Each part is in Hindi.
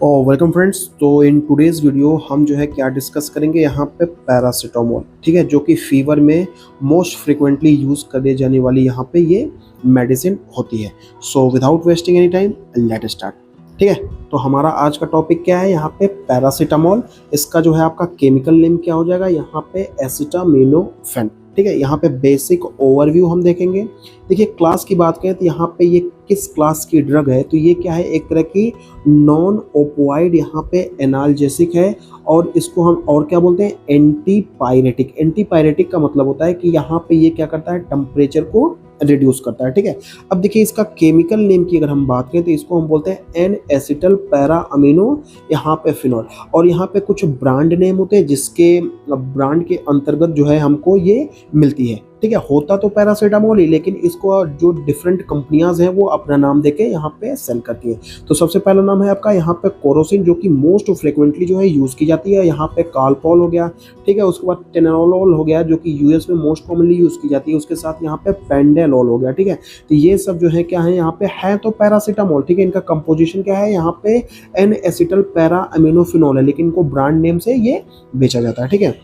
Welcome friends. तो इन टुडेज़ वीडियो हम जो है क्या डिस्कस करेंगे यहाँ पे पैरासीटामोल, ठीक है, जो कि फीवर में मोस्ट फ्रिक्वेंटली यूज़ करे जाने वाली यहाँ पे ये मेडिसिन होती है। So without wasting any time let start. ठीक है, तो हमारा आज का टॉपिक क्या है यहाँ पे पैरासीटामोल। इसका जो है आपका केमिकल नेम क्या हो जाएगा यहाँ पे एसिटामिनोफेन। ठीक है, यहाँ पे बेसिक ओवरव्यू हम देखेंगे। देखिए क्लास की बात करें तो यहाँ पे ये किस क्लास की ड्रग है, तो ये क्या है, एक तरह की नॉन ओपोइड यहाँ पे एनाल्जेसिक है। और इसको हम और क्या बोलते हैं, एंटीपायरेटिक। एंटीपायरेटिक का मतलब होता है कि यहाँ पे ये क्या करता है, टेम्परेचर को रिड्यूस करता है। ठीक है, अब देखिए इसका केमिकल नेम की अगर हम बात करें तो इसको हम बोलते हैं एन एसिटल पैरा अमीनो यहाँ पे फिनॉल। और यहाँ पे कुछ ब्रांड नेम होते हैं जिसके ब्रांड के अंतर्गत जो है हमको ये मिलती है। ठीक है, होता तो पैरासीटामोल ही, लेकिन इसको जो डिफरेंट कंपनियां हैं वो अपना नाम देके यहाँ पे सेल करती हैं। तो सबसे पहला नाम है आपका यहाँ पे कोरोसिन, जो कि मोस्ट फ्रिक्वेंटली जो है यूज़ की जाती है। यहाँ पे कालपॉल हो गया, ठीक है, उसके बाद टेनोलॉल हो गया जो कि यूएस में मोस्ट कॉमनली यूज़ की जाती है। उसके साथ यहाँ पे पेंडेलॉल हो गया। ठीक है, तो ये सब जो है क्या है यहाँ पे है तो पैरासीटामोल। ठीक है, इनका कंपोजिशन क्या है यहाँ पे एन एसिटल पैरा अमीनोफिनॉल है, लेकिन इनको ब्रांड नेम से ये बेचा जाता है। ठीक है,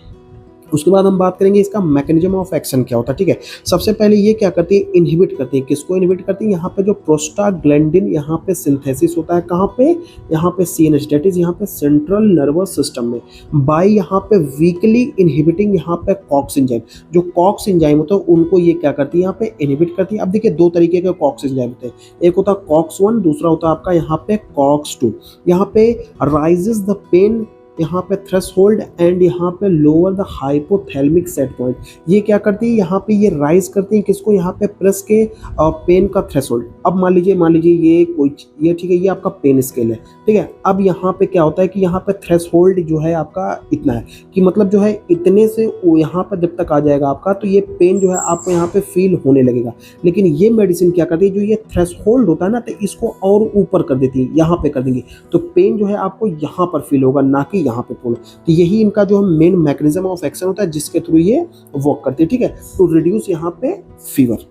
उसके बाद हम बात करेंगे इसका मैकेनिज्म ऑफ एक्शन क्या होता है। ठीक है, सबसे पहले ये क्या करती है, इनहिबिट करती है। किसको इनहिबिट करती है, यहाँ पे जो प्रोस्टाग्लैंडिन यहाँ पे सिंथेसिस होता है, कहाँ पे, यहाँ पे सीएनएस, डेट इज यहाँ पे सेंट्रल नर्वस सिस्टम में, बाय यहाँ पे वीकली इनहिबिटिंग यहाँ पे कॉक्स एंजाइम। जो कॉक्स एंजाइम होता है उनको ये क्या करती है, यहाँ पे इनहिबिट करती है। अब देखिए दो तरीके के कॉक्स एंजाइम होते हैं, एक होता है कॉक्स 1, दूसरा होता है आपका यहाँ पे कॉक्स 2। यहाँ पे राइजेस द पेन यहाँ पे थ्रेशोल्ड एंड यहाँ पे lower the hypothalamic set point. ये क्या करती है, यहाँ पे ये राइज करती है किसको, यहाँ पे प्रेस के पेन का थ्रेशोल्ड। अब मान लीजिए ये कोई, ये ठीक है, ये आपका पेन स्केल है। ठीक है, अब यहाँ पे क्या होता है कि यहाँ पे थ्रेशोल्ड जो है आपका इतना है कि मतलब जो है इतने से यहाँ पर जब तक आ जाएगा आपका, तो ये पेन जो है आपको यहाँ पे फील होने लगेगा। लेकिन ये मेडिसिन क्या करती है, जो ये थ्रेशोल्ड होता है ना, तो इसको और ऊपर कर देती है, यहाँ पे कर देंगे, तो पेन जो है आपको यहाँ पर फील होगा, ना कि यहाँ पे पूर्ण। तो यही इनका जो मेन मैकेनिज्म ऑफ एक्शन होता है जिसके थ्रू ये वर्क करती है। ठीक है, टू रिड्यूस यहाँ पे फीवर,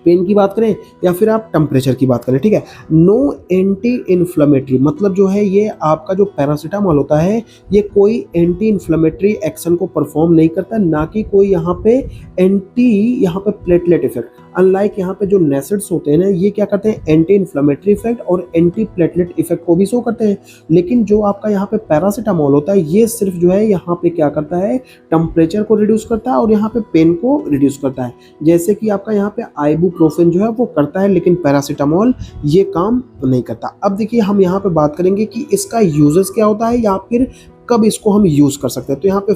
पेन की बात करें या फिर आप टेम्परेचर की बात करें। ठीक है, नो एंटी इन्फ्लेमेटरी, मतलब जो है ये आपका जो पैरासीटामोल होता है ये कोई एंटी इन्फ्लेमेटरी एक्शन को परफॉर्म नहीं करता, ना कि कोई यहाँ पे एंटी यहाँ पे प्लेटलेट इफेक्ट। अनलाइक यहाँ पे जो नेसिड्स होते हैं ना, ये क्या करते हैं, एंटी इन्फ्लेमेटरी इफेक्ट और एंटी प्लेटलेट इफेक्ट को भी शो करते हैं। लेकिन जो आपका यहाँ पे पैरासीटामोल होता है ये सिर्फ जो है यहाँ पे क्या करता है, टेम्परेचर को रिड्यूस करता है और यहाँ पे पेन को रिड्यूस करता है। जैसे कि आपका यहाँ पे आइबुप्रोफेन जो है वो करता है, लेकिन पैरासीटामोल ये काम नहीं करता। अब देखिए हम यहाँ पे बात करेंगे कि इसका यूजेस क्या होता है या फिर कब इसको हम यूज़ कर सकते हैं। तो यहाँ पे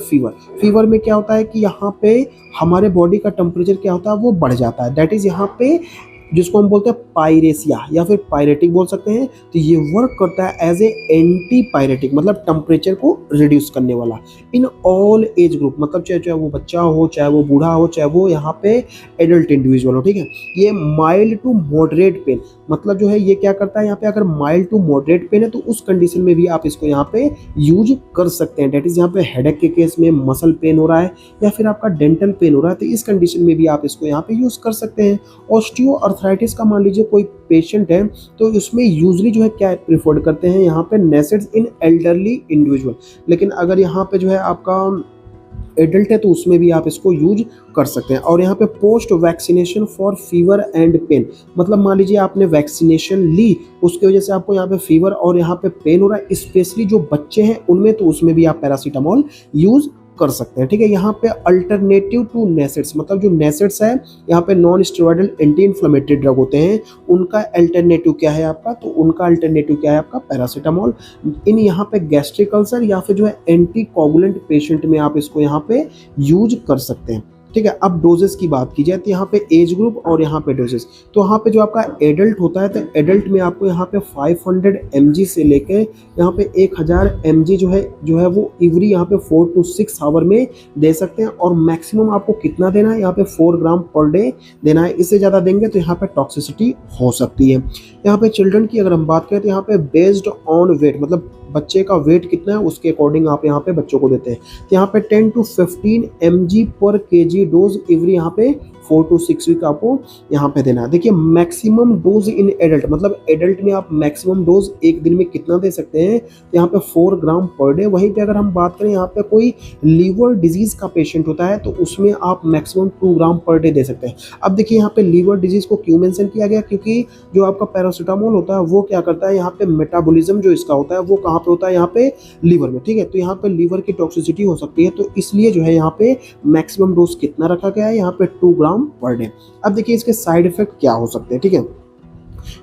फीवर में क्या होता है कि यहाँ पे हमारे बॉडी का टेम्परेचर क्या होता है, वो बढ़ जाता है। दैट इज़ यहाँ पे जिसको हम बोलते हैं पायरेसिया या फिर पायरेटिक बोल सकते हैं। तो ये वर्क करता है एज ए एंटी पायरेटिक, मतलब टेम्परेचर को रिड्यूस करने वाला, इन ऑल एज ग्रुप, मतलब चाहे वो बच्चा हो, चाहे वो बूढ़ा हो, चाहे वो यहाँ पे एडल्ट इंडिविजुअल हो। ठीक है, ये माइल्ड टू मॉडरेट पेन, मतलब जो है ये क्या करता है, यहाँ पे अगर माइल्ड टू मॉडरेट पेन है तो उस कंडीशन में भी आप इसको यहाँ पे यूज कर सकते हैं। डेट इज यहाँ पे हेडेक के केस में, मसल पेन हो रहा है या फिर आपका डेंटल पेन हो रहा है, तो इस कंडीशन में भी आप इसको यहाँ पे यूज कर सकते हैं। ऑस्टियो आर्थराइटिस का मान लीजिए कोई पेशेंट है, तो उसमें यूजली जो है क्या प्रिफर करते हैं यहाँ पे, नेसेड्स इन एल्डरली इंडिविजुअल। लेकिन अगर यहाँ पे जो है आपका एडल्ट है तो उसमें भी आप इसको यूज कर सकते हैं। और यहाँ पे post vaccination for fever and pain, मतलब मान लीजिए आपने वैक्सीनेशन ली, उसकी वजह से आपको यहाँ पे फीवर और यहाँ पे पेन हो रहा है, स्पेशली जो बच्चे हैं उनमें, तो उसमें भी आप पैरासीटामोल यूज कर सकते हैं। ठीक है, यहाँ पे अल्टरनेटिव टू नेसेड्स, मतलब जो नेसेड्स है यहाँ पे non steroidal anti inflammatory drug होते हैं, उनका अल्टरनेटिव क्या है आपका, तो उनका अल्टरनेटिव क्या है आपका, पैरासीटामोल। इन यहाँ पे गैस्ट्रिक अल्सर या फिर जो है एंटी कोगुलेंट पेशेंट में आप इसको यहाँ पे यूज कर सकते हैं। ठीक है, अब डोजेस की बात की जाए तो यहाँ पे एज ग्रुप और यहाँ पे डोजेस, तो यहाँ पे जो आपका एडल्ट होता है तो एडल्ट में आपको यहाँ पे 500 mg से लेके यहाँ पे 1000 mg जो है वो एवरी यहाँ पे 4 to 6 आवर में दे सकते हैं। और मैक्सिमम आपको कितना देना है, यहाँ पे 4 ग्राम पर डे देना है। इससे ज़्यादा देंगे तो यहाँ पे टॉक्सिसिटी हो सकती है। यहाँ पे चिल्ड्रन की अगर हम बात करें तो यहाँ पे बेस्ड ऑन वेट, मतलब बच्चे का वेट कितना है उसके अकॉर्डिंग आप यहाँ पे बच्चों को देते हैं। तो यहाँ पे 10 to 15 mg पर kg डोज एवरी यहाँ पे 4 to 6 वीक आपको यहाँ पे देना है। देखिए मैक्सिमम डोज इन एडल्ट, मतलब एडल्ट में आप मैक्सिमम डोज एक दिन में कितना दे सकते हैं, यहाँ पे 4 ग्राम पर डे। वहीं पे अगर हम बात करें यहाँ पे कोई लीवर डिजीज का पेशेंट होता है तो उसमें आप maximum 2 gram per day they सकते हैं। अब देखिए यहाँ पे लीवर डिजीज को क्यों मेंशन किया गया, क्योंकि जो आपका पैरासीटामोल होता है वो क्या करता है, यहाँ पे मेटाबॉलिज्म जो इसका होता है वो कहाँ पे होता है, यहाँ पे लीवर में, ठीक है। तो यहाँ पे लीवर की टॉक्सिसिटी हो सकती है, तो इसलिए जो है यहाँ पे मैक्सिमम डोज कितना रखा गया है, यहाँ पे 2 ग्राम पर डे। अब देखिए इसके साइड इफेक्ट क्या हो सकते हैं, ठीक है।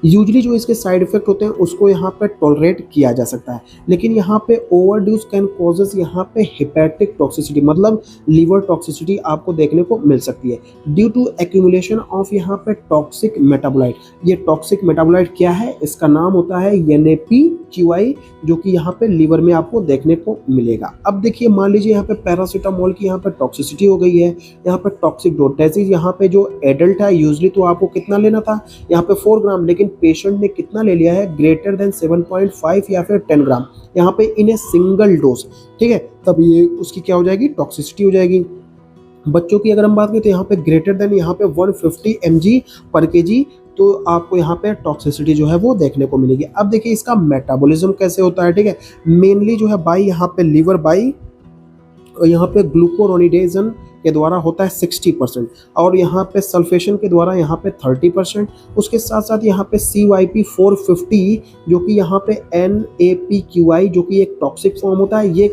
यूजली जो इसके साइड इफेक्ट होते हैं उसको यहाँ पे टॉलरेट किया जा सकता है, लेकिन यहाँ पे ओवरड्यूज कैन कॉजेस यहाँ पे हेपेटिक टॉक्सिसिटी, मतलब लीवर टॉक्सिसिटी आपको देखने को मिल सकती है ड्यू टू एक्यूमुलेशन ऑफ यहाँ पे टॉक्सिक मेटाबोलाइट। ये टॉक्सिक मेटाबोलाइट क्या है, इसका नाम होता है NAPQI, जो कि यहाँ पे लीवर में आपको देखने को मिलेगा। अब देखिए मान लीजिए यहाँ पे पैरासीटामोल की यहाँ पे टॉक्सिसिटी हो गई है, यहाँ पे टॉक्सिक डोज, यहाँ पे जो एडल्ट है यूजली तो आपको कितना लेना था, यहाँ पे 4 ग्राम, लेकिन पेशेंट ने कितना ले लिया है, ग्रेटर देन 7.5 या फिर 10 ग्राम यहाँ पे इन ए सिंगल डोज, ठीक है। तब ये उसकी क्या हो जाएगी, टॉक्सिसिटी हो जाएगी। बच्चों की अगर हम बात करें तो यहाँ पे ग्रेटर देन यहाँ पे 150 mg पर kg, तो आपको यहाँ पे टॉक्सिसिटी जो है वो देखने को मिलेगी। अब देखिए इसका मेटाबॉलिज्म कैसे होता है, ठीक है। मेनली जो है बाई यहाँ पे लीवर बाई यहाँ पे ग्लूकोरोनिडेजन के द्वारा होता है 60%, और यहाँ पे सल्फेशन के द्वारा यहाँ पे 30%। उसके साथ साथ यहाँ पे CYP450 जो कि यहाँ पे NAPQI जो कि एक टॉक्सिक फॉर्म होता है, ये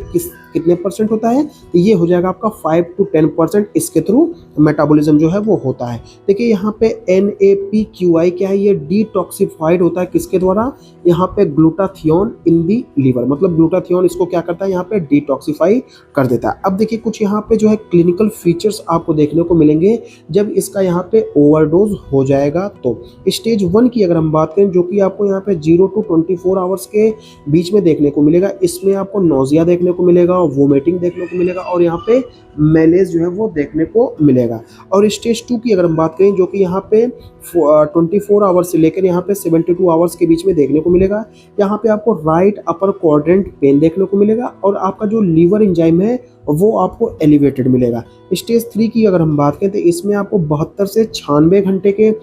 कितने परसेंट होता है, तो ये हो जाएगा आपका 5 to 10%। इसके थ्रू मेटाबॉलिज्म जो है वो होता है। देखिए यहाँ पे NAPQI क्या है, ये डिटॉक्सिफाइड होता है किसके द्वारा, यहाँ पे ग्लूटाथियोन इन दी लीवर, मतलब ग्लूटाथियोन इसको क्या करता है, यहाँ पे डिटॉक्सिफाई कर देता है। अब देखिए कुछ यहाँ पे जो है क्लिनिकल फीचर्स आपको देखने को मिलेंगे जब इसका यहाँ पे ओवरडोज हो जाएगा। तो स्टेज 1 की अगर हम बात करें, जो कि आपको यहाँ पे 0 to 24 आवर्स के बीच में देखने को मिलेगा, इसमें आपको नोजिया देखने को मिलेगा, वोमिटिंग देखने को मिलेगा, और यहाँ पे मैलेज जो है वो देखने को मिलेगा। और स्टेज 2 की अगर हम बात करें, जो कि यहाँ पे 24 आवर्स से लेकर यहाँ पे 72 आवर्स के बीच में देखने को मिलेगा, यहाँ पे आपको राइट अपर क्वाड्रेंट पेन देखने को मिलेगा, और आपका जो लीवर एंजाइम है वो आपको एलिवेटेड मिलेगा। स्टेज 3 की अगर हम बात करें तो इसमें आपको 72 से 96 घंटे के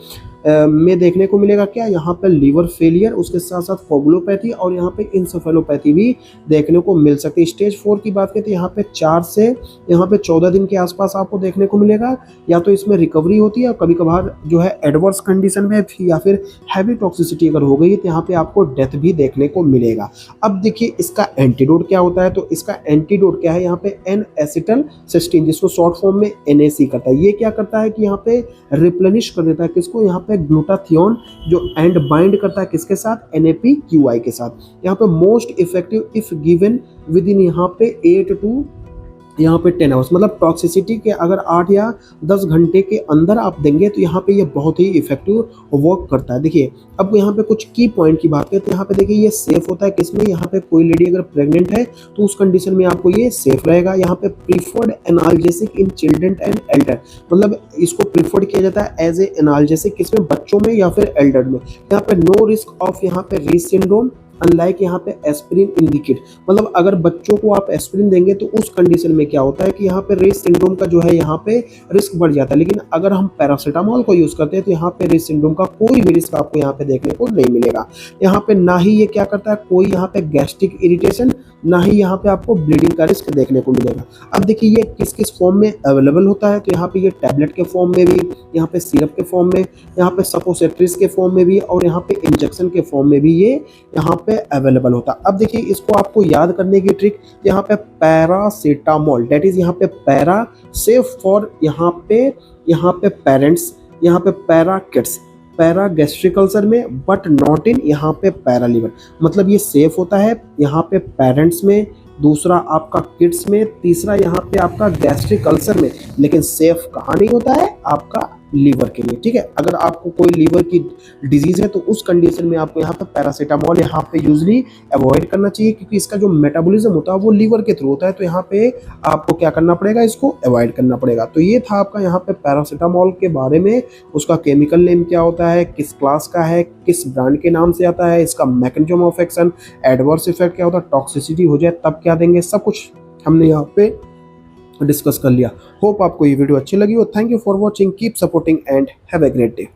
में देखने को मिलेगा क्या, यहाँ पे लीवर फेलियर, उसके साथ साथ कोगुलोपैथी और यहाँ पे इंसेफेलोपैथी भी देखने को मिल सकती है। स्टेज 4 की बात करें तो यहाँ पे 4 से यहाँ पे 14 दिन के आसपास आपको देखने को मिलेगा, या तो इसमें रिकवरी होती है, कभी कभार जो है एडवर्स कंडीशन में या फिर हैवी टॉक्सिसिटी अगर हो गई तो यहाँ पे आपको डेथ भी देखने को मिलेगा। अब देखिए इसका एंटीडोट क्या होता है, तो इसका एंटीडोट क्या है, यहाँ पे N-एसिटिलसिस्टीन, जिसको शॉर्ट फॉर्म में NAC करता है। ये क्या करता है कि यहाँ पे रिप्लेनिश कर देता है किसको, यहाँ पे ग्लूटाथियोन, जो एंड बाइंड करता है किसके साथ, NAPQI के साथ। यहाँ पे most effective if given with in यहाँ पे 8 to यहाँ पे 10 आवर्स, मतलब टॉक्सिसिटी के अगर 8 या 10 घंटे के अंदर आप देंगे तो यहाँ पे ये बहुत ही इफेक्टिव वर्क करता है। देखिए अब यहाँ पे कुछ की पॉइंट की बात करें तो यहाँ पे देखिए ये सेफ होता है किसमें, यहाँ पे कोई लेडी अगर प्रेग्नेंट है तो उस कंडीशन में आपको ये सेफ रहेगा। यहाँ पे preferred analgesic in children and Elder, मतलब इसको प्रीफर्ड किया जाता है एज ए एनाल्जेसिक किसमें, बच्चों में या फिर एल्डर में। यहाँ पे नो रिस्क ऑफ यहाँ पे रीच सिंड्रोम, अनलाइक यहाँ पे एस्पिरिन इन द किड, मतलब अगर बच्चों को आप एस्पिरिन देंगे तो उस कंडीशन में क्या होता है कि यहाँ पे रेस सिंड्रोम का जो है यहाँ पे रिस्क बढ़ जाता है, लेकिन अगर हम पैरासीटामोल को यूज करते हैं तो यहाँ पे रेस सिंड्रोम का कोई भी रिस्क आपको यहाँ पे देखने को नहीं मिलेगा। यहाँ पे ना ही ये क्या करता है, कोई यहाँ पे गैस्ट्रिक इरिटेशन, ना ही यहाँ पे आपको ब्लीडिंग का रिस्क देखने को मिलेगा। अब देखिए ये किस किस फॉर्म में अवेलेबल होता है, तो यहाँ पे ये टैबलेट के फॉर्म में भी, यहाँ पे सिरप के फॉर्म में, यहाँ पे सपोसिटरीज के फॉर्म में भी, और यहाँ पे इंजेक्शन के फॉर्म में भी ये यहाँ पे अवेलेबल होता है। अब देखिए इसको आपको याद करने की ट्रिक, यहाँ पे पैरासीटामोल, डेट इज यहाँ पे पैरा सेफ फॉर यहाँ पे पेरेंट्स, यहाँ पे para kids, para gastric ulcer में, बट नॉट इन यहाँ पे पैरा लीवर, मतलब ये सेफ होता है यहाँ पे पेरेंट्स में, दूसरा आपका किड्स में, तीसरा यहाँ पे आपका गैस्ट्रिक अल्सर में, लेकिन सेफ कहाँ नहीं होता है, आपका लीवर के लिए, ठीक है। अगर आपको कोई लीवर की डिजीज है तो उस कंडीशन में आपको यहाँ पे पैरासीटामोल यहाँ पे यूजली अवॉइड करना चाहिए, क्योंकि इसका जो मेटाबॉलिज्म होता है वो लीवर के थ्रू होता है, तो यहाँ पे आपको क्या करना पड़ेगा, इसको अवॉइड करना पड़ेगा। तो ये था आपका यहाँ पे पैरासीटामोल के बारे में, उसका केमिकल नेम क्या होता है, किस क्लास का है, किस ब्रांड के नाम से आता है, इसका mechanism of action, adverse effect क्या होता है, टॉक्सिसिटी हो जाए तब क्या देंगे, सब कुछ हमने यहाँ पे डिस्कस कर लिया। होप आपको ये वीडियो अच्छी लगी हो। Thank you for watching, keep supporting and have a great day.